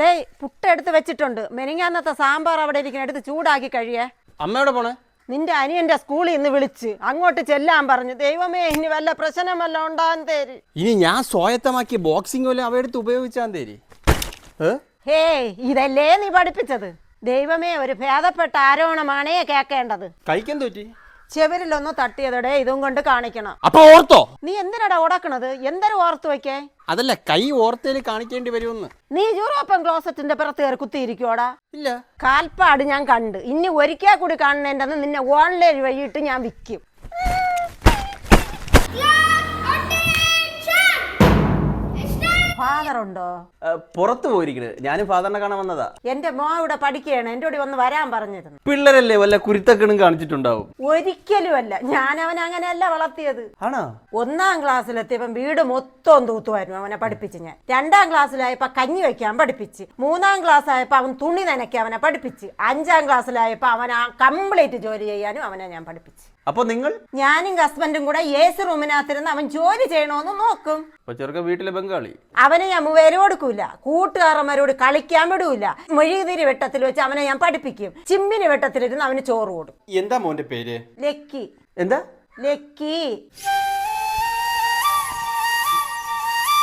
ഡേയ് പുട്ടെടുത്ത് വെച്ചിട്ടുണ്ട്. മെനിങ്ങാന്നത്തെ സാമ്പാർ അവിടെ ഇരിക്കുന്ന എടുത്ത് ചൂടാക്കി കഴിയേ. അമ്മയോടെ പോണേ? നിന്റെ അനിയന്റെ സ്കൂളിൽ നിന്ന് വിളിച്ച് അങ്ങോട്ട് ചെല്ലാൻ പറഞ്ഞു. ദൈവമേ, ഇനി വല്ല പ്രശ്നം വല്ല ഉണ്ടാൻ തേരി. ഇനി ഞാൻ സ്വായത്തമാക്കിയ ബോക്സിംഗ് വല്ല അവയെടുത്ത് ഉപയോഗിച്ചാൻ തേരി. ഹേ, ഇതല്ലേ നീ പഠിപ്പിച്ചത്? ദൈവമേ, ഒരു ഭേദപ്പെട്ട ആരോപണമാണേ കേക്കേണ്ടത്. കഴിക്കാൻ തോറ്റി ചെവരിലൊന്ന് തട്ടിയതോടെ ഇതും കൊണ്ട് കാണിക്കണം. അപ്പൊ ഓർത്തോ? നീ എന്തിനാടാ ഓടക്കണത്? എന്തൊരു ഓർത്ത് വെക്കേ? അതല്ല, കൈ ഓർത്തേല് കാണിക്കേണ്ടി വരുമെന്ന്. നീ യൂറോപ്യൻ ക്ലോസറ്റിന്റെ പുറത്ത് കയറി കുത്തിയിരിക്കോടാ? ഇല്ല, കാൽപ്പാട് ഞാൻ കണ്ട്. ഇനി ഒരിക്കൽ കൂടി കാണണേണ്ടെന്ന് നിന്നെ ഓൺലൈൻ വഴിയിട്ട് ഞാൻ വിൽക്കും. ഫാദർ ഉണ്ടോ? പുറത്തു പോയിരിക്കണ്. ഞാനും ഫാദറിനെ കാണാൻ വന്നതാ. എന്റെ മോ ഇവിടെ പഠിക്കുകയാണ്. എന്റെ കൂടെ ഒന്ന് വരാൻ പറഞ്ഞിരുന്നു. പിള്ളേരല്ലേ, വല്ല കുരുത്തക്കണും കാണിച്ചിട്ടുണ്ടാവും. ഒരിക്കലുമല്ല. ഞാൻ അവൻ അങ്ങനെയല്ല വളർത്തിയത്. ആണോ? 1ാം ക്ലാസ്സിലെത്തിയപ്പം വീട് മൊത്തം തൂത്തുമായിരുന്നു അവനെ പഠിപ്പിച്ച് ഞാൻ. 2ാം ക്ലാസ്സിലായപ്പോ കഞ്ഞി വെക്കാൻ പഠിപ്പിച്ച്. 3ാം ക്ലാസ് ആയപ്പോ അവൻ തുണി നനയ്ക്കാൻ അവനെ പഠിപ്പിച്ച്. 5ാം ക്ലാസ്സിലായപ്പോ അവൻ കംപ്ലീറ്റ് ജോലി ചെയ്യാനും അവനെ ഞാൻ പഠിപ്പിച്ച്. അപ്പൊ നിങ്ങൾ? ഞാനും ഹസ്ബൻഡും കൂടെ AC റൂമിനകത്തിരുന്ന് അവൻ ജോലി ചെയ്യണോന്ന് നോക്കും. ചെറുക്ക വീട്ടിലെ ബംഗാളി. അവനെ ഞാൻ വില കൊടുക്കൂല. കൂട്ടുകാരന്മാരോട് കളിക്കാൻ വിടൂല. മെഴുകുതിരി വെട്ടത്തിൽ വെച്ച് അവനെ ഞാൻ പഠിപ്പിക്കും. ചിമ്മിനി വെട്ടത്തിലിരുന്ന് അവന് ചോറ് കൊടുക്കും. എന്താ മോന്റെ പേര്? ലക്കി. എന്താ? ലക്കി.